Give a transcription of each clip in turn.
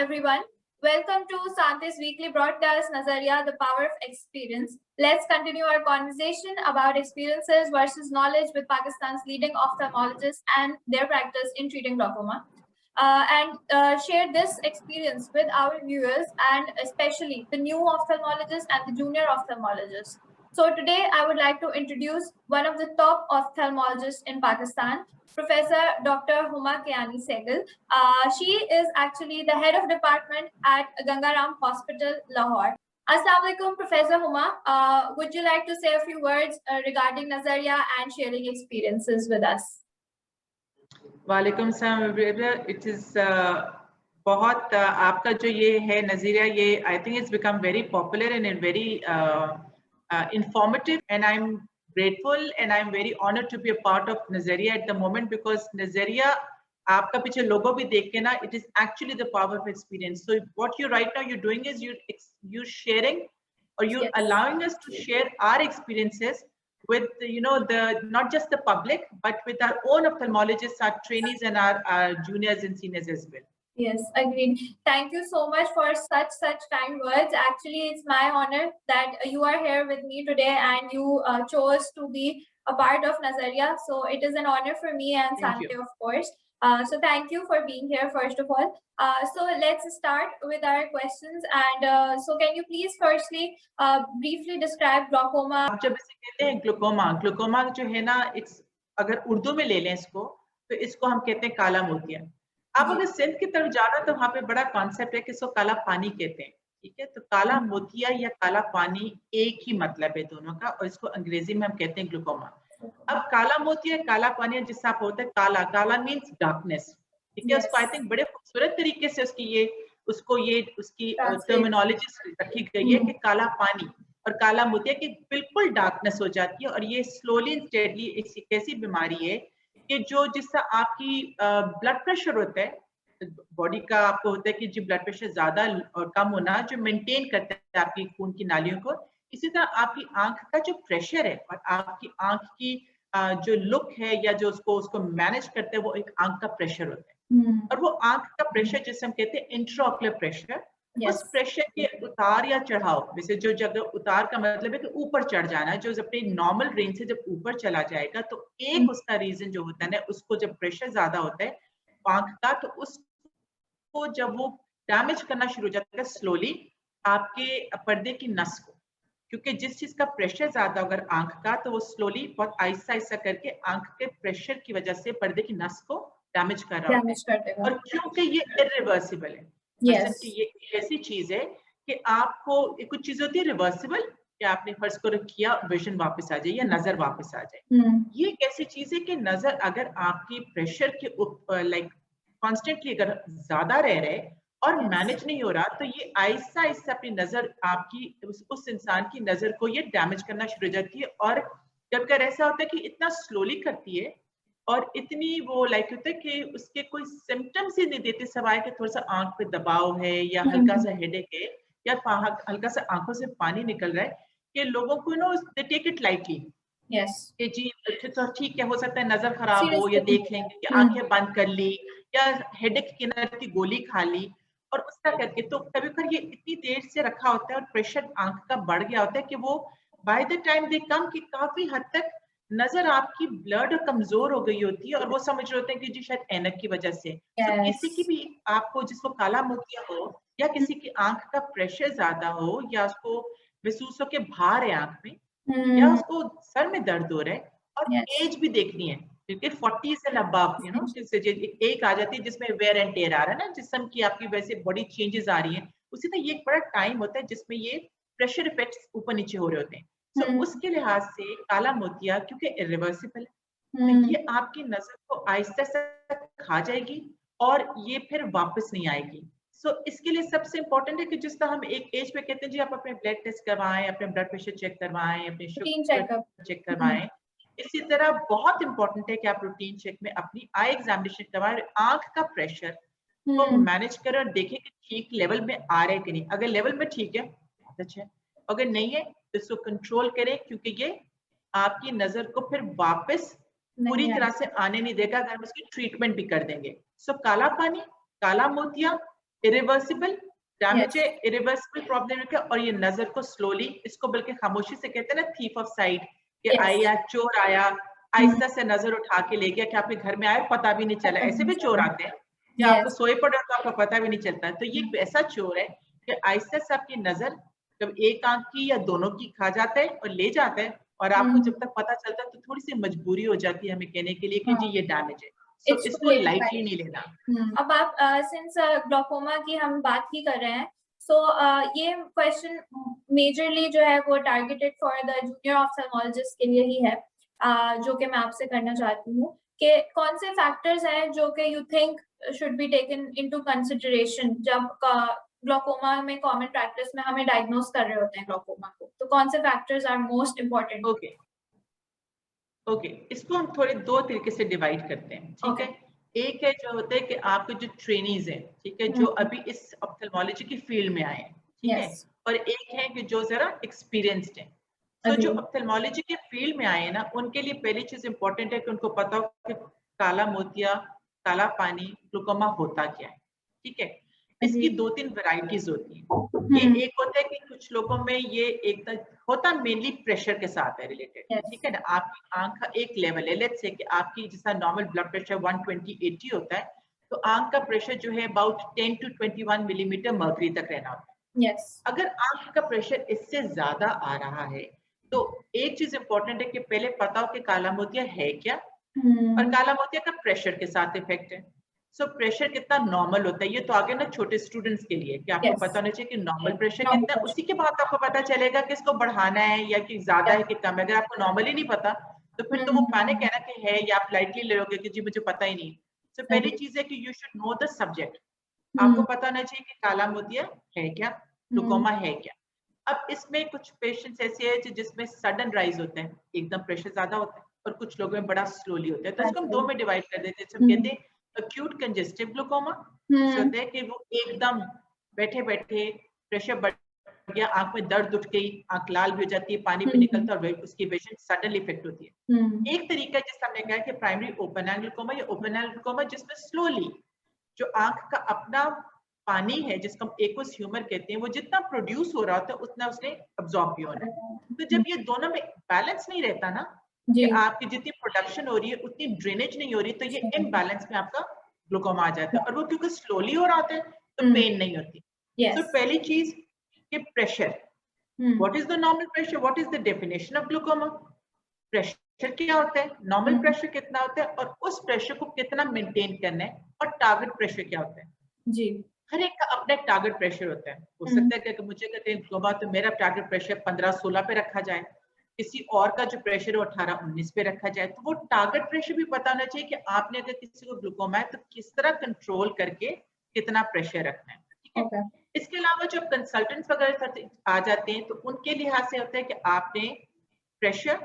everyone. Welcome to Santi's weekly broadcast, Nazariya, the power of experience. Let's continue our conversation about experiences versus knowledge with Pakistan's leading ophthalmologists and their practice in treating glaucoma. And share this experience with our viewers and especially the new ophthalmologists and the junior ophthalmologists. So today I would like to introduce one of the top ophthalmologists in Pakistan, Professor Dr. Huma Kiani Sehgal. She is actually the head of department at Gangaram Hospital, Lahore. Assalamu alaikum, Professor Huma. Would you like to say a few words regarding Nazariya and sharing experiences with us? वालेकुम सलाम everyone. It is बहुत आपका जो ये है नज़रिया, ये I think it's become very popular and very informative, and I'm grateful and I'm very honored to be a part of Nazariya at the moment, because Nazariya आपका पीछे लोगो भी देख के ना, it is actually the power of experience. So what you right now you're doing is you sharing, or you're allowing us to share our experiences with the not just the public, but with our own ophthalmologists, our trainees, and our juniors and seniors as well. Yes, agreed. Thank you so much for such kind words. Actually, it's my honor that you are here with me today and you chose to be a part of Nazariya. So it is an honor for me and Santi, of course. So thank you for being here, first of all. So let's start with our questions. And so can you please firstly briefly describe glaucoma? जब इसे कहते हैं glaucoma जो है ना, अगर उर्दू में ले लें इसको, तो इसको हम कहते हैं काला मोतिया. आप अगर सिंध की तरफ जाना तो वहाँ पे बड़ा कॉन्सेप्ट है कि इसको काला पानी कहते हैं. ठीक है, तो काला मोतिया या काला पानी एक ही मतलब है दोनों का, और इसको अंग्रेजी में हम कहते हैं ग्लूकोमा. अब काला मोतिया काला पानी जिससे आप होता है काला मीन्स डार्कनेस. ठीक है, उसको आई थिंक बड़े खूबसूरत तरीके से उसकी टर्मिनोलॉजी रखी गई है कि काला पानी और काला मोतिया की बिल्कुल डार्कनेस हो जाती है. और ये स्लोली एंड स्टेडली एक ऐसी बीमारी है कि जिससे आपकी ब्लड प्रेशर होता है बॉडी का, आपको होता है कि जो ब्लड प्रेशर ज्यादा और कम होना जो मेंटेन करता है आपकी खून की नालियों को, इसी तरह आपकी आंख का जो प्रेशर है और आपकी आंख की जो लुक है या जो उसको मैनेज करते हैं, वो एक आंख का प्रेशर होता है. और वो आंख का प्रेशर जिसे हम कहते हैं इंट्राऑक्यूलर प्रेशर, उस प्रेशर के उतार या चढ़ाव, वैसे जो जगह उतार का मतलब है कि ऊपर चढ़ जाना, जो अपने नॉर्मल रेंज से जब ऊपर चला जाएगा, तो एक उसका रीजन जो होता है ना, उसको जब प्रेशर ज्यादा होता है आंख का, तो उसको जब वो डैमेज करना शुरू हो जाता है स्लोली आपके पर्दे की नस को, क्योंकि जिस चीज का प्रेशर ज्यादा अगर आंख का, तो वो स्लोली बहुत आहिस्ता आहिस्ता करके आंख के प्रेशर की वजह से पर्दे की नस को डैमेज कर रहा है. और क्योंकि ये इरिवर्सिबल है, कि ये ऐसी चीज है कि आपको कुछ चीज होती है रिवर्सिबल, कि आपने फर्ज को किया, विजन वापस आ जाए या नजर वापस आ जाए. ये एक ऐसी चीज है कि नजर अगर आपकी प्रेशर के लाइक कॉन्स्टेंटली अगर ज्यादा रह रहे और मैनेज नहीं हो रहा, तो ये आहिस्ता आहिस्ता अपनी नजर आपकी उस इंसान की नजर को ये डैमेज करना शुरू हो जाती है. और जब कर ऐसा होता है कि इतना स्लोली करती है और इतनी वो लाइक होता है कि उसके कोई सिम्टम्स ही नहीं देते, सिवाय कि थोड़ा सा आंख पे दबाव है या हल्का सा हेडेक है या हल्का सा आंखों से पानी निकल रहा है, कि लोगों को no they take it lightly. कि जी तो ठीक है, हो सकता है नजर खराब हो, या देख लेंगे कि आंखें बंद कर ली या हेडेक किनर की गोली खा ली और उसका करके. तो कभी कभी ये इतनी देर से रखा होता है और प्रेशर आंख का बढ़ गया होता है कि वो बाय द टाइम दे कम कि काफी हद तक नजर आपकी ब्लड कमजोर हो गई होती है, और वो समझ रहे होते हैं कि जी शायद ऐनक की वजह से. तो किसी की भी आपको जिसको काला मोतिया हो या किसी की आंख का प्रेशर ज्यादा हो या उसको महसूस हो के भार है आंख में, या उसको सर में दर्द हो रहा है, और एज भी देखनी है, क्योंकि 40 एंड अबव एक आ जाती है जिसमें वेयर एंड टेयर आ रहा है ना, जिस्म की आपकी वैसे बॉडी चेंजेस आ रही है, उसी तरह ये एक बड़ा टाइम होता है जिसमें ये प्रेशर इफेक्ट्स ऊपर नीचे हो रहे होते हैं. तो उसके लिहाज से काला मोतिया क्योंकि इरिवर्सिबल है, तो ये आपकी नजर को आहिस्ता से खा जाएगी और ये फिर वापस नहीं आएगी. सो इसके लिए सबसे इंपॉर्टेंट है कि जिस तरह हम एक एज पे कहते हैं जी आप अपने ब्लड टेस्ट करवाएं, अपने ब्लड प्रेशर चेक करवाएं, अपने शुगर चेक करवाएं, इसी तरह बहुत इंपॉर्टेंट है कि आप रूटीन चेक में अपनी आई एग्जामिनेशन करवाएं, आंख का प्रेशर को मैनेज करें और देखें कि ठीक लेवल में आ रहे हैं कि नहीं. अगर लेवल में ठीक है बहुत अच्छा है, अगर नहीं है तो इसको कंट्रोल करें, क्योंकि ये आपकी नजर को फिर वापस पूरी तरह से आने नहीं देगा अगर हम उसकी ट्रीटमेंट भी कर देंगे. सो काला पानी, काला मोतिया इरिवर्सिबल डैमेज है, Yes. इरिवर्सिबल प्रॉब्लम है और ये नजर को स्लोली, इसको बल्कि खामोशी से कहते हैं ना, थीफ ऑफ साइट, कि Yes. आया चोर आया, आहिस्ता से नजर उठा के ले गया कि आपके घर में आए पता भी नहीं चला। ऐसे भी चोर आते हैं कि आपको Yes. सोए पड़े तो आपको पता भी नहीं चलता। तो ये एक ऐसा चोर है कि आहिस्ता से आपकी नजर जब एक आंख की या दोनों की खा जाता है और ले जाता है, और आपको जब तक पता चलता है तो थोड़ी सी मजबूरी हो जाती है हमें कहने के लिए कि जी ये डैमेज है। सो It's इसको too late, लाइटली right? नहीं लेना। अब आप since ग्लोकोमा की हम बात ही कर रहे हैं, so ये क्वेश्चन मेजरली जो है वो targeted for the junior ophthalmologist के लिए ही है, जो कि मैं आपसे करना चाहती हूँ कि कौन से फैक्टर्स हैं जो कि you think should be taken into consideration जब ग्लोकोमा में कॉमन प्रैक्टिस में हमें डायग्नोस कर रहे होते हैं ग्लोकोमा को, तो कौन से factors are most important? Okay okay, इसको हम थोड़े दो तरीके से डिवाइड करते हैं, ठीक है। एक है जो होता है कि आपके जो ट्रेनीज हैं, ठीक है, जो अभी इस ऑप्थेल्मोलॉजी की फील्ड में आए हैं, ठीक है, और एक है कि जो जरा एक्सपीरियंस्ड है। तो जो ऑप्थेल्मोलॉजी के फील्ड में आए हैं ना, उनके लिए पहली चीज इंपॉर्टेंट है कि उनको पता हो कि काला मोतिया, काला पानी, ग्लूकोमा होता क्या है, ठीक है। इसकी दो तीन वैरायटीज होती हैं। ये एक होता है कि कुछ लोगों में ये एकदम होता मेनली प्रेशर के साथ है रिलेटेड, ठीक है ना। आपकी आंख का एक लेवल है, लेट्स से कि आपकी जैसा नॉर्मल ब्लड प्रेशर 120/80 होता है, तो आंख का प्रेशर जो है अबाउट 10 to 21 मिलीमीटर मर्करी तक रहना होता है। अगर आंख का प्रेशर इससे ज्यादा आ रहा है तो एक चीज इंपॉर्टेंट है कि पहले पता हो कि काला मोतिया है क्या, और काला मोतिया का प्रेशर के साथ इफेक्ट है। सो प्रेशर कितना नॉर्मल होता है, ये तो आगे ना छोटे स्टूडेंट्स के लिए कि आपको पता होना चाहिए कि नॉर्मल प्रेशर कितना है, उसी के बाद आपको पता चलेगा कि इसको बढ़ाना है या कि ज्यादा है कि कम है। अगर आपको नॉर्मल ही नहीं पता तो फिर तो वो पैनिक है ना कि है, या आप लाइटली ले लोगे कि जी मुझे पता ही नहीं। सो पहली चीज है कि you should know the subject, आपको पता होना चाहिए कि काला मोतिया है क्या, ग्लूकोमा है क्या। अब इसमें कुछ पेशेंट्स ऐसे हैं जिसमें सडन राइज होते हैं, एकदम प्रेशर ज्यादा होता है, और कुछ लोगों में बड़ा स्लोली होता है। तो इसको हम दो में डिवाइड कर देते हैं। हम कहते हैं अक्यूट कंजेस्टिव ग्लूकोमा, होता है कि वो एकदम बैठे बैठे प्रेशर बढ़ गया, आंख में दर्द उठ गई, आंख लाल भी हो जाती है, पानी भी निकलता है और उसकी पेशेंट सडनली इफेक्ट होती है। एक तरीका जिसका हमने कहा कि प्राइमरी ओपन एंगल ग्लूकोमा या ओपन एंगल ग्लूकोमा, जिसमें स्लोली जो आंख का अपना पानी है, जिसको हम एक्वस ह्यूमर कहते हैं, वो जितना प्रोड्यूस हो रहा होता है उतना उसने अब्सॉर्ब भी होना है। तो जब ये दोनों में बैलेंस नहीं रहता ना, कि आपकी जितनी प्रोडक्शन हो रही है उतनी ड्रेनेज नहीं हो रही, तो ये इम्बैलेंस में आपका ग्लूकोमा आ जाता है। और वो क्योंकि स्लोली हो रहा होता है तो पेन नहीं होती। तो पहली चीज कि pressure, what is the normal pressure, what is the definition of glaucoma. Pressure क्या होता है, नॉर्मल प्रेशर कितना होता है, और उस प्रेशर को कितना मेंटेन करना है, और टारगेट प्रेशर क्या होता है। जी, हर एक का अपना टारगेट प्रेशर होता है। हो सकता है कि मुझे कहते हैं ग्लूकोमा तो मेरा टारगेट प्रेशर 15-16 पे रखा जाए, किसी और का जो प्रेशर है 18-19 पे रखा जाए। तो वो टारगेट प्रेशर भी पता होना चाहिए कि आपने अगर किसी को ग्लूकोमा है तो किस तरह कंट्रोल करके कितना प्रेशर रखना है, ठीक है। इसके अलावा जो कंसल्टेंट्स वगैरह आ जाते हैं तो उनके लिहाज से होता है कि आपने प्रेशर,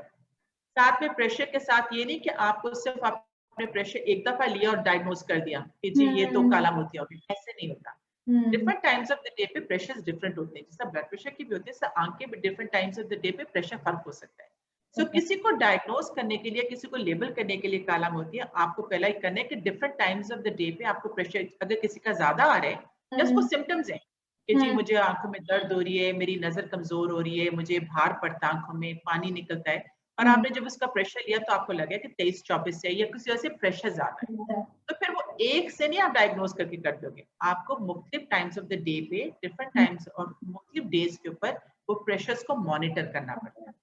साथ में प्रेशर के साथ ये नहीं कि आपको सिर्फ आपने प्रेशर एक दफा लिया और डायग्नोज कर दिया कि जी ये तो काला मोतिया हो गया, ऐसे नहीं होता। Different times of the day पे प्रेशर्स डिफरेंट होते हैं, जैसा ब्लड प्रेशर की भी होती है, ऐसा आंख के भी different times of the day पे प्रेशर फर्क हो सकता है। सो किसी को डायग्नोज करने के लिए, किसी को लेबल करने के लिए काला मोतिया, आपको पहला ही करना है कि different times of the day पे आपको प्रेशर, अगर किसी का ज्यादा आ रहा है या उसको सिम्टम्स है कि जी मुझे आंखों में दर्द हो रही है, मेरी नजर कमजोर हो रही है, मुझे भार पड़ता है आंखों में, पानी निकलता है, और आपने जब उसका प्रेशर लिया तो आपको लगा कि 23-24 से या किसी वजह से प्रेशर ज्यादा है, तो फिर वो एक से नहीं आप डायग्नोज करके कर दोगे। आपको मुख्तलिफ टाइम्स ऑफ द डे पे, डिफरेंट टाइम्स और मुख्तलिफ डेज के ऊपर वो प्रेशर्स को मॉनिटर करना पड़ता है।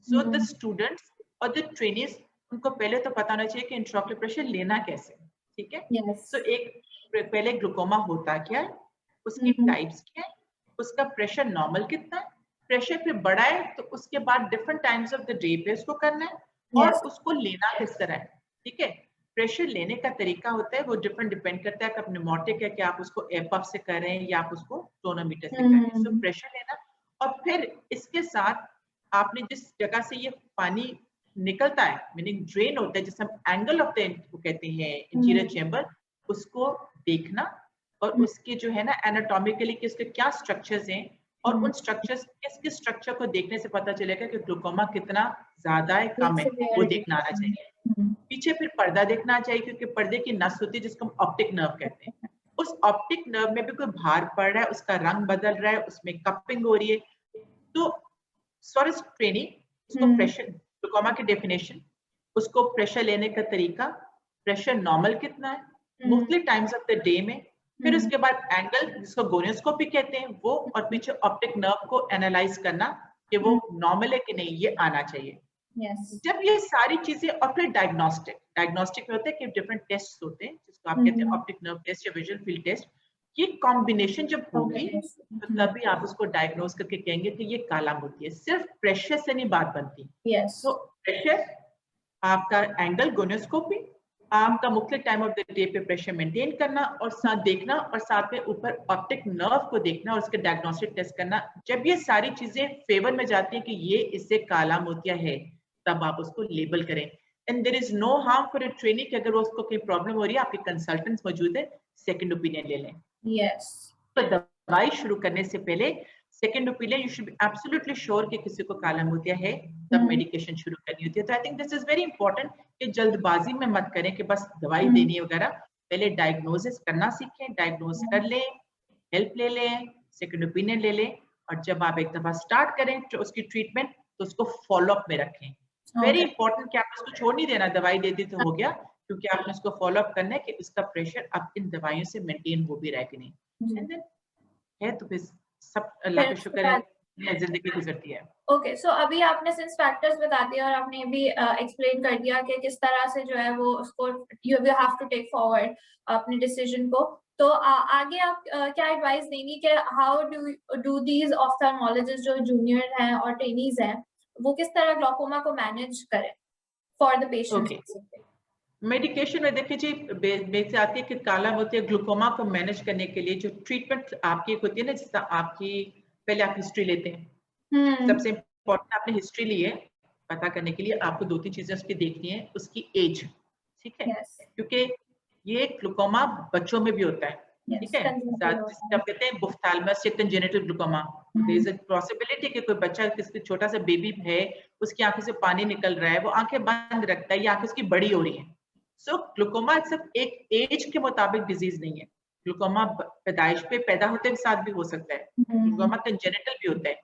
सो द स्टूडेंट्स और द ट्रेनीज, उनको पहले तो पता होना चाहिए कि इंट्राओक्युलर प्रेशर लेना कैसे, ठीक है। सो एक पहले ग्लूकोमा होता क्या है, उसकी टाइप्स क्या है, उसका प्रेशर नॉर्मल कितना है, प्रेशर फिर बढ़ा है तो उसके बाद different times of the day पे उसको करना है, और उसको लेना किस तरह है, ठीक है। प्रेशर लेने का तरीका होता है वो डिपेंड करता है कि आप न्यूमोटिक है कि आप उसको एयर पफ से कर रहे हैं या आप उसको टोनोमीटर से कर रहे हैं। सो प्रेशर लेना, और फिर इसके साथ आपने जिस जगह से ये पानी निकलता है, मीनिंग ड्रेन होता है, जिसे हम एंगल ऑफ द कहते हैं इंटीरियर चेंबर, उसको देखना, और उसके जो है ना एनाटॉमिकली कि उसके क्या स्ट्रक्चर्स हैं, और उन स्ट्रक्चर्स, किस स्ट्रक्चर को देखने से पता चलेगा कि ग्लूकोमा कितना ज्यादा है, कम है, वो देखना आना चाहिए। पीछे फिर पर्दा देखना चाहिए, क्योंकि पर्दे की नस होती है जिसको हम ऑप्टिक नर्व कहते हैं, उस ऑप्टिक नर्व में भी कोई भार पड़ रहा है, उसका रंग बदल रहा है, उसमें कपिंग हो रही है, तो सॉरी ट्रेनिंग, उसको प्रेशर, ग्लूकोमा की डेफिनेशन, उसको प्रेशर लेने का तरीका, प्रेशर नॉर्मल कितना है, मुख्तलिफ टाइम्स ऑफ द डे में, फिर उसके बाद एंगल जिसको गोनियोस्कोपी कहते हैं वो, और पीछे ऑप्टिक नर्व को एनालाइज करना कि वो नॉर्मल है कि नहीं, ये आना चाहिए। जब ये सारी चीजें, और फिर डायग्नोस्टिक में होते हैं कि डिफरेंट टेस्ट होते हैं जिसको आप कहते हैं ऑप्टिक नर्व टेस्ट या विजुअल फील्ड टेस्ट, ये कॉम्बिनेशन जब होगी तो तभी आप उसको डायग्नोज करके कहेंगे कि ये काला मोती है। सिर्फ प्रेशर से नहीं बात बनती। तो प्रेशर, आपका एंगल गोनियोस्कोपी, आपका मुख्तलिफ टाइम ऑफ द डे पे प्रेशर मेंटेन करना और साथ देखना, और साथ में ऊपर ऑप्टिक नर्व को देखना और उसके डायग्नोस्टिक टेस्ट करना। जब ये सारी चीजें फेवर में जाती हैं कि ये इससे काला मोतिया है, तब आप उसको लेबल करें। And there is no harm for a trainee कि अगर उसको कोई प्रॉब्लम हो रही है, आपके कंसल्टेंट्स मौजूद है, सेकंड ओपिनियन ले लें। तो दवाई शुरू करने से पहले second opinion, you should be absolutely sure कि किसी को काला मोतिया है, तब मेडिकेशन शुरू करनी होती है। तो I think this is very important कि जल्दबाजी में मत करें कि बस दवाई देनी है वगैरह। पहले डायग्नोसिस करना सीखें, डायग्नोज कर लें, हेल्प ले लें, सेकंड ओपिनियन ले लें, और जब आप एक दफा स्टार्ट करें तो उसकी ट्रीटमेंट, तो उसको फॉलो अप में रखें। वेरी इंपॉर्टेंट कि आप उसको छोड़ नहीं देना, दवाई दे दी तो हो गया, क्योंकि आपने उसको फॉलो अप करना है कि उसका प्रेशर अब इन दवाइयों से मेंटेन हो भी रहा है कि नहीं। है तो फिर सब अल्लाह का शुक्र है, जिंदगी गुजरती है। ओके, सो अभी आपने सिंस फैक्टर्स बता दिया और आपने भी एक्सप्लेन कर दिया कि किस तरह से जो है वो उसको you will have to take forward अपने डिसीजन को। तो आगे आप क्या एडवाइस देंगी कि हाउ डू दीज ऑफ्थल्मोलॉजिस्ट जो जूनियर हैं और ट्रेनीज हैं, वो किस तरह ग्लूकोमा को मैनेज करें फॉर द पेशेंट? मेडिकेशन में देखिए जी, बेस आती है कि काला मोतिया ग्लूकोमा को मैनेज करने के लिए जो ट्रीटमेंट आपकी होती है ना, जिसका आपकी पहले आप हिस्ट्री लेते हैं। सबसे इम्पोर्टेंट आपने हिस्ट्री ली है, पता करने के लिए आपको 2-3 चीजें उसकी देखनी है, उसकी एज, ठीक है, क्योंकि ये ग्लूकोमा बच्चों में भी होता है, ठीक है, जिसे आप कहते हैं बुफ्थाल्मस या congenital glaucoma. There is a possibility कि कोई बच्चा, किसी छोटा सा बेबी है, उसकी आंखों से पानी निकल रहा है, वो आंखें बंद रखता है, या आंखें उसकी बड़ी हो रही है। सो ग्लूकोमा सिर्फ एक एज के मुताबिक डिजीज नहीं है। ग्लूकोमा पैदाइश पे पैदा होते के साथ भी हो सकता है, ग्लूकोमा कंजेनिटल भी होता है।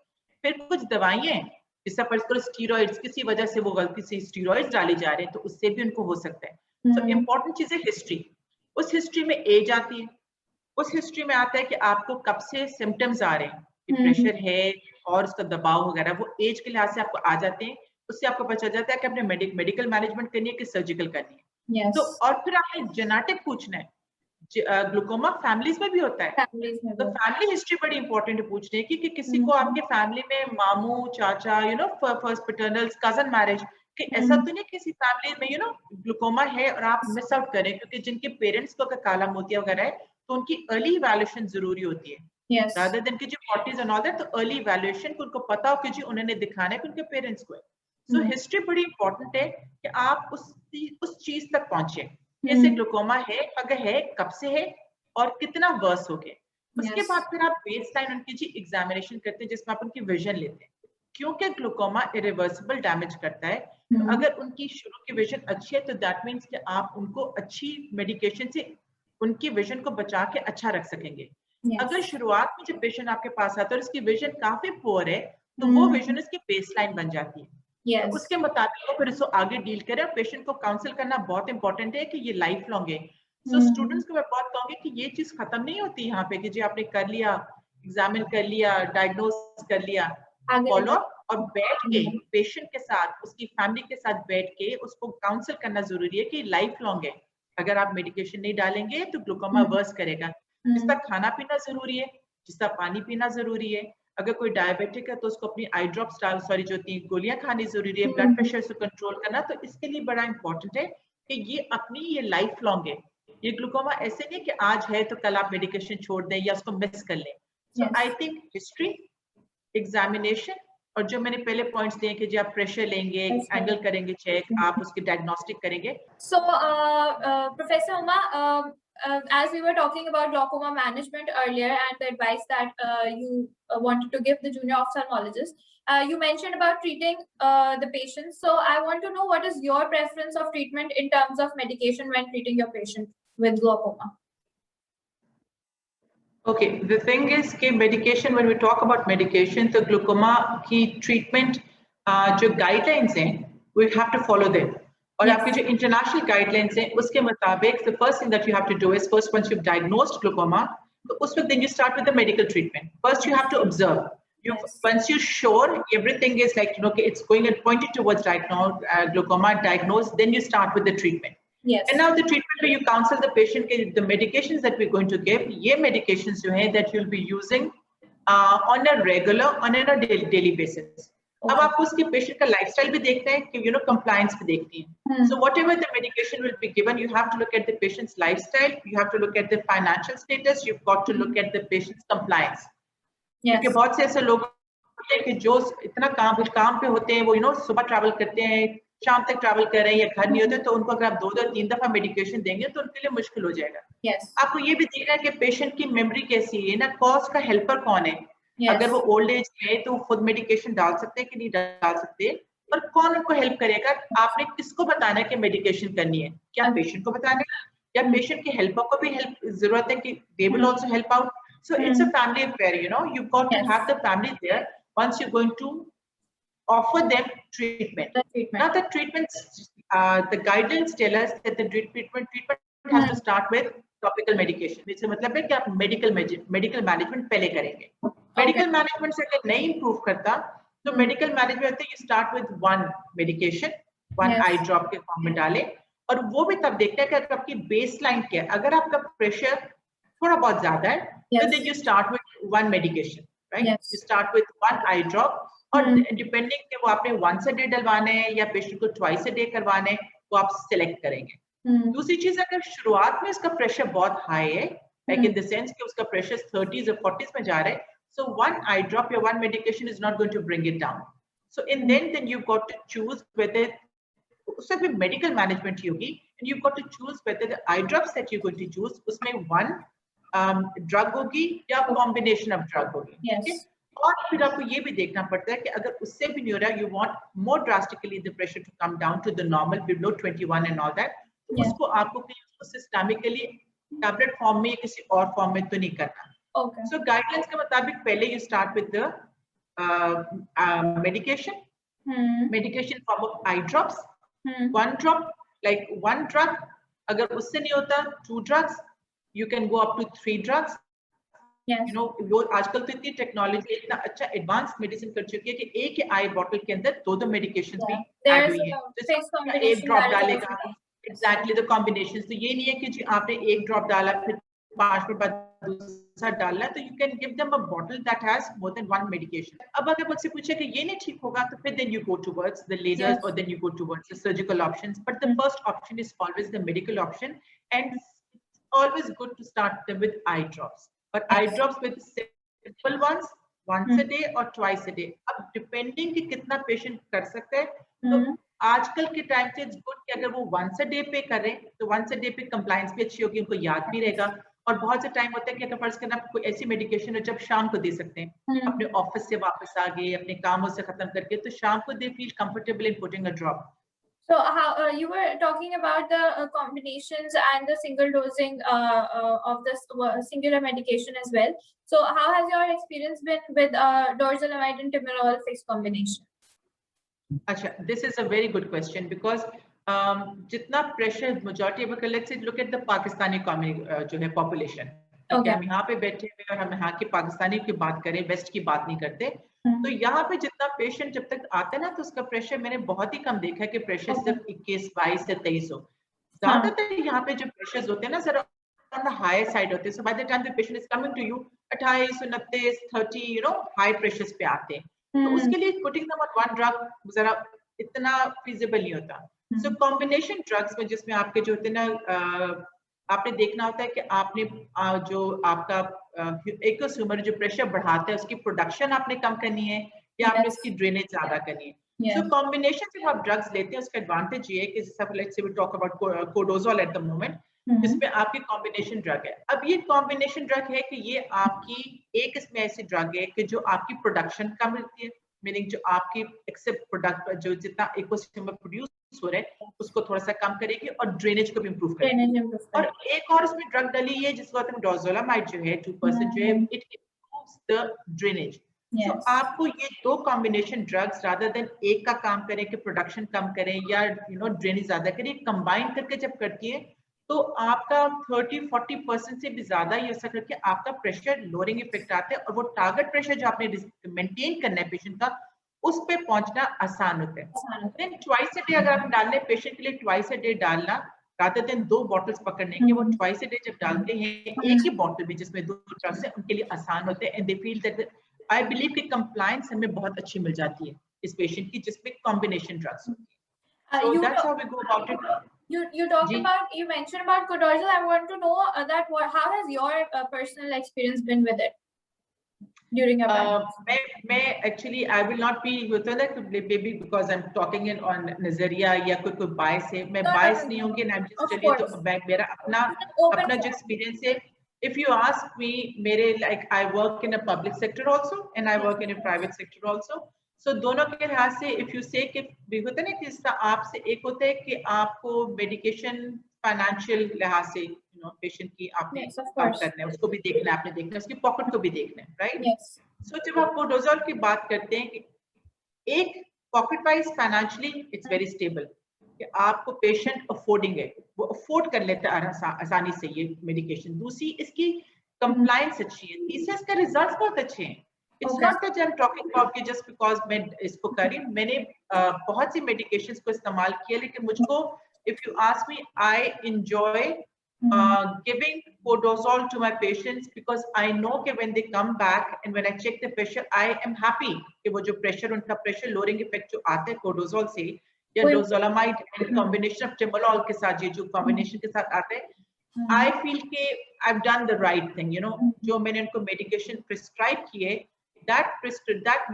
फिर कुछ दवाइयां, जैसा पर्टिकुलर स्टीरॉइड्स, किसी वजह से वो गलती से स्टीरॉइड्स डाले जा रहे हैं, तो उससे भी उनको हो सकता है। सो इम्पोर्टेंट चीज है हिस्ट्री। उस हिस्ट्री में एज आती है, उस हिस्ट्री में आता है कि आपको कब से सिम्टम्स आ रहे हैं, कि प्रेशर है और उसका दबाव वगैरह, वो एज के लिहाज से आपको आ जाते हैं। उससे आपको पता चल जाता है कि आपने मेडिकल मैनेजमेंट करनी है कि सर्जिकल करनी है। तो और फिर आपने जेनेटिक पूछना है। ग्लूकोमा फैमिलीज में भी होता है, तो फैमिली हिस्ट्री बड़ी इंपॉर्टेंट है पूछने की, कि किसी को आपके फैमिली में मामू, चाचा, फर्स्ट पैटर्नल कजन मैरिज, कि ऐसा तो नहीं किसी फैमिली में ग्लूकोमा है और आप मिस आउट करें, क्योंकि जिनके पेरेंट्स को अगर काला मोतिया वगैरह है, तो उनकी अर्ली इवैल्यूएशन जरूरी होती है, rather than कि जो 40s and all that, तो अर्ली इवैल्यूएशन को उनको पता हो कि जी उन्होंने दिखाना है कि उनके पेरेंट्स को है। सो हिस्ट्री बड़ी इंपॉर्टेंट है कि आप उस चीज तक पहुंचे, कैसे ग्लूकोमा है, अगर है कब से है और कितना वर्स हो गया। उसके बाद फिर आप बेसलाइन उनकी जी एग्जामिनेशन करते हैं, जिसमें आप उनकी विजन लेते हैं, क्योंकि ग्लूकोमा इरिवर्सिबल डैमेज करता है। तो अगर उनकी शुरू की विजन अच्छी है, तो दैट मीन्स कि आप उनको अच्छी मेडिकेशन से उनकी विजन को बचा के अच्छा रख सकेंगे। अगर शुरुआत में जब पेशेंट आपके पास आता है और उसकी विजन काफी पुअर है, तो वो विजन उसकी बेसलाइन बन जाती है। तो उसके मुताबिक वो फिर इसको आगे डील करें। पेशेंट को काउंसिल करना बहुत इंपॉर्टेंट है कि ये लाइफ लॉन्ग है। सो स्टूडेंट्स को मैं बहुत कहूंगी कि ये चीज खत्म नहीं होती यहाँ पे कि जी आपने कर लिया, एग्जामिन कर लिया, डायग्नोस कर लिया, फॉलो और बैठ के पेशेंट के साथ, उसकी फैमिली के साथ बैठ के उसको काउंसिल करना जरूरी है कि लाइफ लॉन्ग है। अगर आप मेडिकेशन नहीं डालेंगे तो ग्लूकोमा वर्स करेगा। जिसका खाना पीना जरूरी है, जिसका पानी पीना जरूरी है। अगर कोई डायबिटिक है तो उसको अपनी आई ड्रॉप्स जो गोलियां खानी जरूरी है, ब्लड प्रेशर से कंट्रोल करना। तो इसके लिए बड़ा इंपॉर्टेंट है कि ये लाइफ लॉन्ग है। ये ग्लूकोमा ऐसे नहीं कि आज है तो कल आप मेडिकेशन छोड़ दें या उसको मिस कर लें। सो आई थिंक हिस्ट्री, एग्जामिनेशन, और जो मैंने पहले पॉइंट्स दिए कि जी आप प्रेशर लेंगे, एंगल करेंगे चेक, आप उसकी डायग्नोस्टिक करेंगे। So professor Uma, as we were talking about glaucoma management earlier and the advice that you wanted to give the junior ophthalmologist, you mentioned about treating the patient. So I want to know, what is your preference of treatment in terms of medication when treating your patient with glaucoma? Okay, the thing is कि medication, when we talk about medication, तो glaucoma की treatment जो guidelines हैं, we have to follow them. और Yes. आपकी जो international guidelines हैं, उसके मुताबिक the first thing that you have to do is first once you've diagnosed glaucoma, तो उस वक्त then you start with the medical treatment. First you have to observe. Yes. Once you're sure everything is like, okay, it's going and pointed towards glaucoma diagnosed, then you start with the treatment. Yes. And now the treatment where you counsel the patient, the medications that we're going to give, ये medications जो हैं that you'll be using on a daily basis. अब आपको उसके patient का lifestyle भी देखना है कि compliance भी देखनी है. So whatever the medication will be given, you have to look at the patient's lifestyle, you have to look at the financial status, you've got to look at the patient's compliance. Yes. क्योंकि बहुत से ऐसे लोग होते हैं कि जो इतना काम पे होते हैं, वो सुबह ट्रैवल करते हैं, शाम तक ट्रैवल कर रहे हैं या घर नहीं होते, तो उनको अगर आप 2-3 दफा मेडिकेशन देंगे तो उनके लिए मुश्किल हो जाएगा. Yes. आपको ये भी देखना है कि पेशेंट की मेमोरी कैसी है ना, कॉज का हेल्पर कौन है. Yes. अगर वो ओल्ड एज है तो खुद मेडिकेशन डाल सकते हैं कि नहीं डाल सकते, और कौन उनको हेल्प करेगा. आपने किसको बताना है कि मेडिकेशन करनी है, क्या पेशेंट को बताना है या पेशेंट के हेल्पर को भी हेल्प जरूरत है कि they will also help out. So it's a family affair, you've got to have the family there once you're going to offer them treatment. Now the treatments, the guidelines tell us that the treatment has to start with topical medication. इससे मतलब है कि आप medical management पहले करेंगे. Medical management से अगर नहीं improve करता, तो medical management you start with one medication, one eye drop के फॉर्म में डालें, और वो भी तब देखते हैं कि आपकी baseline क्या है. अगर आपका pressure थोड़ा बहुत ज्यादा है, so then you start with one medication, right? Yes. You start with one eye drop, और depending कि वो आपने once a day डलवाने हैं या पेशेंट को twice a day करवाने हैं, वो आप select करेंगे. दूसरी चीज, अगर शुरुआत में इसका प्रेशर बहुत हाई है, like in the sense कि उसका प्रेशर 30s or 40s में जा रहा है, so one eye drop or one medication is not going to bring it down. So in then you've got to choose whether उससे भी medical management ही होगी, and you've got to choose whether the eye drops that you're going to choose उसमें one drug होगी या combination of drug होगी. Yes. और फिर आपको ये भी देखना पड़ता है कि अगर उससे भी नहीं हो रहा, you want more drastically the pressure to come down to the normal below 21 and all that, तो उसको आपको सिस्टमिकली टैबलेट फॉर्म में किसी और फॉर्म में तो नहीं करना. सो गाइडलाइंस के मुताबिक पहले you start with the medication form of eye drops, one drop, like one drug. अगर उससे नहीं होता, 2 drugs. You can go up to 3 drugs. Yes. वो आजकल तो इतनी टेक्नोलॉजी, इतना अच्छा एडवांस मेडिसिन कर चुकी है कि एक ही आई बॉटल के अंदर 2 मेडिकेशंस भी ऐड हुई है. एक ड्रॉप डालेगा, एग्जैक्टली द कॉम्बिनेशंस. तो ये नहीं है कि जी आपने एक ड्रॉप डाला फिर 5 मिनट बाद दूसरा डालना, तो you can give them a bottle that has more than 1 medication. अब अगर मुझसे पूछे कि ये नहीं ठीक होगा, तो फिर then you go towards the lasers और then you go towards the surgical options. But the first option is always the medical option, and always good to start them with eye drops, but eye drops with simple ones, once a day or twice a day. अब depending कि कितना patient कर सकता है, तो आजकल के time से it's good कि अगर वो once a day पे करें, तो once a day पे compliance भी अच्छी होगी, उनको याद भी रहेगा. और बहुत से टाइम होता है कि अगर फर्ज करना कोई ऐसी मेडिकेशन है जब शाम को दे सकते हैं, अपने ऑफिस से वापस आ गए, अपने कामों से खत्म करके, तो शाम को they feel comfortable in putting a drop. So how you were talking about the combinations and the single dosing of this singular medication as well. So how has your experience been with dorzolamide and timolol fixed combination? अच्छा, this is a very good question because जितना pressure majority of, let's say look at the Pakistani जो है population. Okay. हम यहाँ पे बैठे हुए और हम यहाँ के पाकिस्तानी की बात करें, वेस्ट की बात नहीं करते, तो यहाँ पे जितना पेशेंट जब तक आता है ना, तो उसका प्रेशर मैंने बहुत ही कम देखा है कि प्रेशर सिर्फ 21, 22 से 23 हो. ज्यादातर यहाँ पे जो प्रेशर्स होते हैं ना sir, on the higher side होते हैं. So by the time the patient is coming to you, 28, 29, 30, high pressures पे आते हैं. तो उसके लिए putting them on one drug जरा इतना feasible नहीं होता. So combination drugs में जिसमें आपके जो होते हैं ना, आपने देखना होता है कि आपने जो आपका एक्वस ह्यूमर जो प्रेशर बढ़ाता है, उसकी प्रोडक्शन आपने कम करनी है या आपने उसकी ड्रेनेज ज्यादा करनी है. सो कॉम्बिनेशन जब आप ड्रग्स लेते हैं, उसका एडवांटेज ये है कि जैसे let's say we talk about codozole at the moment, जिसमें आपकी कॉम्बिनेशन ड्रग है. अब ये कॉम्बिनेशन ड्रग है कि ये आपकी एक इसमें ऐसी ड्रग है कि जो आपकी प्रोडक्शन कम रहती है, मीनिंग जो आपकी एक्सेप्ट प्रोडक्ट जो जितना एक्वस ह्यूमर प्रोड्यूस हो रहा है उसको थोड़ा सा कम करेगी और ड्रेनेज को भी इम्प्रूव करेगी। Drainage improve और करेगी। एक और उसमें ड्रग डली है जिसको कहते हैं डोजोलामाइड जो है 2% जो है it improves the drainage. So Yes. आपको ये दो कॉम्बिनेशन ड्रग्स रादर देन एक का काम करें कि प्रोडक्शन कम करें या ड्रेनेज ज्यादा करें, कंबाइन करके जब करती है तो आपका 30-40% से भी ज्यादा ये असर करके आपका प्रेशर लोअरिंग इफेक्ट आता है और वो टारगेट प्रेशर जो आपने मेंटेन करना है पेशेंट का उस पे पहुंचना आसान होता है। देन ट्वाइस अ डे अगर आप डालने पेशेंट के लिए ट्वाइस अ डे डालना रादर देन 2 बॉटल्स पकड़ने के, वो ट्वाइस अ डे जब डालते हैं एक ही बॉटल में जिसमें 2 ड्रग्स है उनके लिए आसान होते हैं and they feel that I believe कि कंप्लायंस हमें बहुत अच्छी मिल जाती है इस पेशेंट की जिसमें कॉम्बिनेशन ड्रग्स होती है। So that's how we go about it. You talked जी। about, you mentioned about Codorzel. I want to know that how has your personal experience been with it during your practice? मैं actually I will not be होता है ना baby because I am talking in on नजरिया या कोई बायस है, मैं No, बायस no, नहीं no. होंगी एंड Of चलिए तो course. मेरा अपना Open अपना जो forum. एक्सपीरियंस है if you ask me मेरे like I work in a public sector also and I work in a private sector also, so दोनों के लिहाज से if you say कि होता है ना कि इसका आपसे एक होता है कि आपको मेडिकेशन फाइनेंशियल लिहाज से पेशेंट की आपने Yes, of कम course. करना है, उसको भी देखना है, आपने देखना है उसकी पॉकेट को भी देखना है, राइट? Yes. सो जब आप कोडोजोल की बात करते हैं कि एक pocket wise financially it's very stable कि आपको पेशेंट अफोर्डिंग है, वो अफोर्ड कर लेता है आसानी से ये मेडिकेशन। दूसरी इसकी कंप्लायंस अच्छी है, तीसरा इसका रिजल्ट्स बहुत अच्छे हैं। It's not that I am talking about कि जस्ट बिकॉज मैं इसको कर रही हूँ, मैंने बहुत सी मेडिकेशंस को इस्तेमाल किया लेकिन मुझको if you ask me I enjoy giving Codozol to my patients because I know that when they come back and when I check the pressure, I am happy कि वो जो pressure उनका pressure lowering effect जो आता है Codozol से या Dozolamide and combination of Timolol के साथ ये जो combination के साथ आता है, I feel कि I've done the right thing, जो मैंने उनको medication prescribe किए, that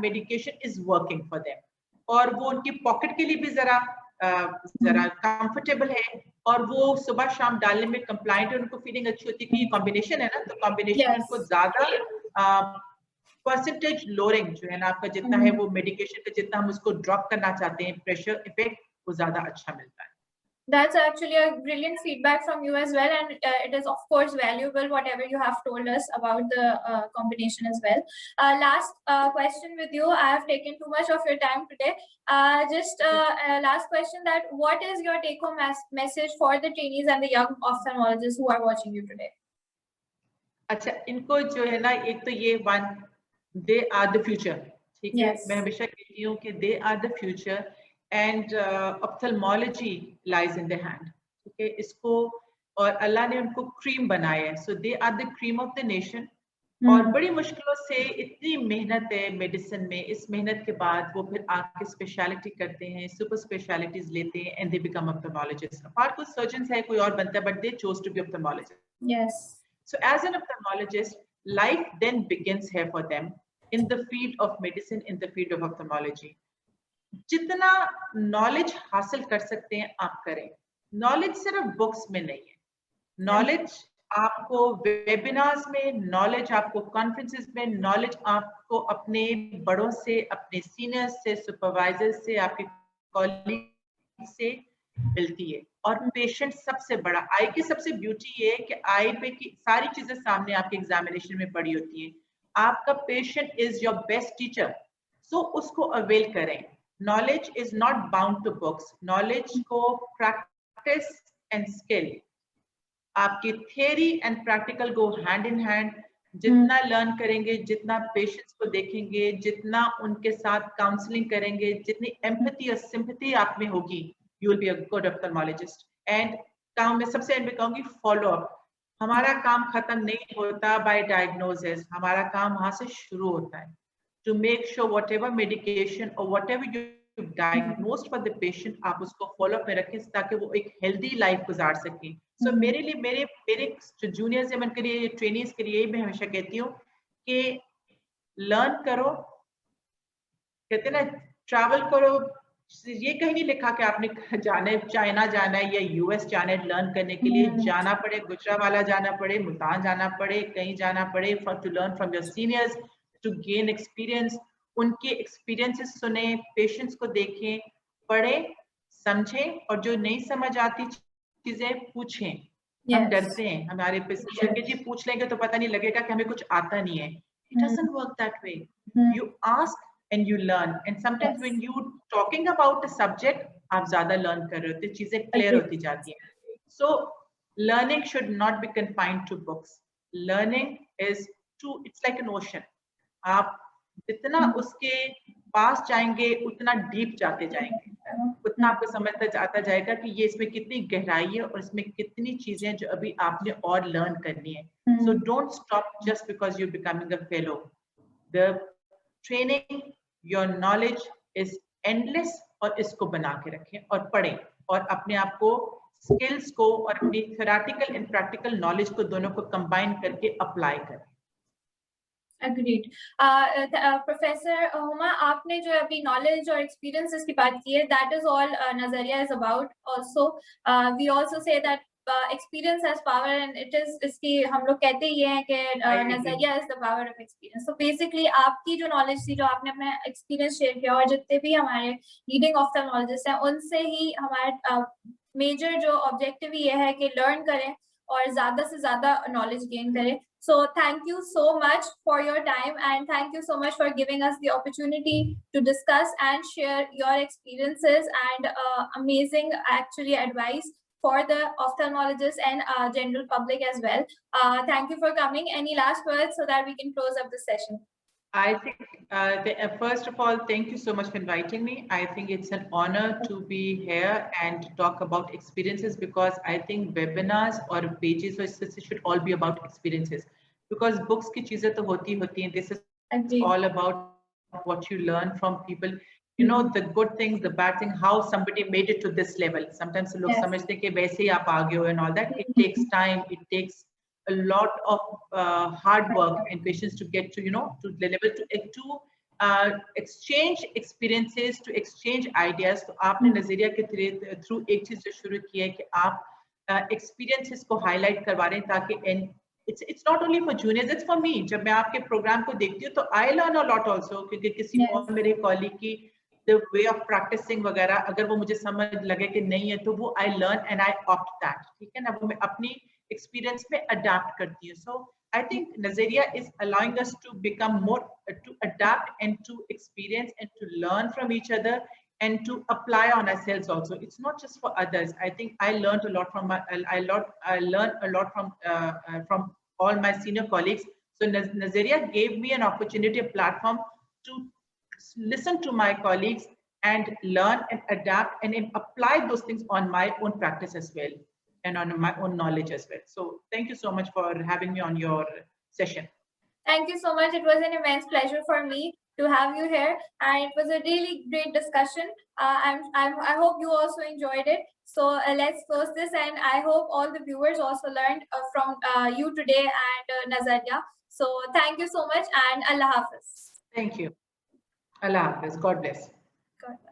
medication is working for them और वो उनकी pocket के लिए भी जरा कंफर्टेबल है और वो सुबह शाम डालने में कंप्लायंट है, उनको फीलिंग अच्छी होती है कि ये कॉम्बिनेशन है ना, तो कॉम्बिनेशन उनको ज्यादा परसेंटेज लोअरिंग जो है ना आपका जितना है वो मेडिकेशन का जितना हम उसको ड्रॉप करना चाहते हैं प्रेशर इफेक्ट वो ज्यादा अच्छा मिलता है। That's actually a brilliant feedback from you as well, and it is of course valuable whatever you have told us about the combination as well. Last question with you. I have taken too much of your time today. Just last question: that what is your take-home message for the trainees and the young ophthalmologists who are watching you today? अच्छा, इनको जो है ना एक तो ये दे are the future, ठीक है? मैं हमेशा कहती हूँ कि they are the future and ophthalmology lies in the hand, ठीक है? इसको और अल्लाह ने उनको क्रीम बनाया है, so they are the cream of the nation. और बड़ी मुश्किलों से इतनी मेहनत है मेडिसिन में, इस मेहनत के बाद वो फिर आके स्पेशलिटी करते हैं, सुपर स्पेशलिटीज लेते हैं and they become ophthalmologist. Apart कुछ सर्जन्स है, कोई और बनता है, but they choose to be ophthalmologist. Yes. So as an ophthalmologist, life then begins here for them in the field of medicine, in the field of ophthalmology. जितना knowledge हासिल कर सकते हैं आप करें। नॉलेज सिर्फ बुक्स में नहीं है, नॉलेज आपको वेबिनार्स में, नॉलेज आपको कॉन्फ्रेंसेस में, नॉलेज आपको अपने बड़ों से, अपने सीनियर्स से, सुपरवाइजर से, आपके कॉलीग से मिलती है। और पेशेंट सबसे बड़ा आई की सबसे ब्यूटी ये है कि आई पे की सारी चीजें सामने आपके एग्जामिनेशन में पड़ी होती है। आपका patient is your best teacher, so उसको अवेल करें। Knowledge is not bound to books, knowledge को प्रैक्टिस एंड स्किल, आपकी theory and practical go hand in hand. जितना लर्न करेंगे, जितना पेशेंट्स को देखेंगे, जितना उनके साथ काउंसलिंग करेंगे, जितनी एम्पैथी और सिंपैथी आप में होगी, you will be a good ophthalmologist. And काम में सबसे एंड में कहूंगी फॉलो अप। हमारा काम खत्म नहीं होता बाय डायग्नोसिस, हमारा काम वहां से शुरू होता है to make sure whatever medication और whatever you diagnosed for the patient आप उसको फॉलो अप में रखें ताकि वो एक हेल्दी लाइफ गुजार सकें। सो मेरे लिए मेरे जो जूनियर्स हैं उनके लिए, ट्रेनीज के लिए मैं हमेशा कहती हूँ कि लर्न करो, कहते हैं ना ट्रैवल करो। ये कहीं नहीं लिखा कि आपने जाना है चाइना जाना है या यूएस जाना है लर्न करने के लिए, जाना पड़े गुजरावाला जाना पड़े, मुल्तान जाना पड़े, कहीं जाना पड़े to learn from your seniors, to gain experience. उनके एक्सपीरियंसेस सुने, पेशेंट्स को देखें, पढ़ें, समझें और जो नहीं समझ आती चीजें पूछें। हम Yes. डरते हैं हमारे टीचर के जी पूछ लेंगे तो पता नहीं लगेगा कि हमें कुछ आता नहीं है। It doesn't work that way. You ask and you learn, and sometimes Yes. when you talking about a subject, आप ज्यादा learn कर रहे होते हैं, चीजें clear Agreed. होती जाती हैं। So learning should not be confined to books. Learning is it's like an ocean. आप जितना उसके पास जाएंगे उतना डीप जाते जाएंगे, उतना आपको समझता जाता जाएगा कि ये इसमें कितनी गहराई है और इसमें कितनी चीजें हैं जो अभी आपने और लर्न करनी है। So don't stop just because you're becoming a fellow. The training, your knowledge is endless, और इसको बना के रखें और पढ़ें और अपने आप को स्किल्स को और अपनी थ्योरेटिकल एंड प्रैक्टिकल नॉलेज को दोनों को कंबाइन करके अप्लाई करें। Agreed. Professor Huma, आपने जो अभी knowledge और experiences की बात की है, that is all Nazariya is about. Also, we also say that experience has power, and it is इसकी हम लोग कहते ही हैं कि Nazariya is the power of experience. So basically, आपकी जो knowledge थी, जो आपने अपना experience share किया और जितने भी हमारे leading ophthalmologists हैं, उनसे ही हमारे major जो objective ये है कि learn करें और ज़्यादा से ज़्यादा knowledge gain करें. So thank you so much for your time, and thank you so much for giving us the opportunity to discuss and share your experiences and amazing actually advice for the ophthalmologists and general public as well. Thank you for coming. Any last words so that we can close up the session? I think, first of all, thank you so much for inviting me. I think it's an honor to be here and talk about experiences, because I think webinars or pages or should all be about experiences, because books की चीजें तो होती हैं. This is all about what you learn from people. You know, the good things, the bad things, how somebody made it to this level. Sometimes लोग समझते हैं कि वैसे ही आप आगे हो and all that. It takes time. It takes a lot of hard work and patience to get to, to the level to exchange experiences, to exchange ideas. तो आपने नजरिया के थ्रू एक चीज जो शुरू की है कि आप experiences को highlight करवा रहे हैं, ताकि it's not only for juniors, it's for me. जब मैं आपके प्रोग्राम को देखती हूँ तो I learn a lot also, क्योंकि किसी और मेरे कॉलीग की the way of practicing वगैरह अगर वो मुझे समझ लगे कि नहीं है तो वो I learn and I opt that. ठीक है ना, वो मैं अपनी experience में adapt करती हूँ. So I think Nazariya is allowing us to become more, to adapt and to experience and to learn from each other and to apply on ourselves also. It's not just for others. I think I learned a lot from I learned a lot from all my senior colleagues. So Nazariya gave me an opportunity, a platform to listen to my colleagues and learn and adapt and apply those things on my own practice as well, and on my own knowledge as well. So thank you so much for having me on your session. Thank you so much. It was an immense pleasure for me to have you here, and it was a really great discussion. I hope you also enjoyed it. So let's close this, and I hope all the viewers also learned from you today and Nazariya. So thank you so much, and Allah Hafiz. Thank you. Allah Hafiz. God bless. God bless.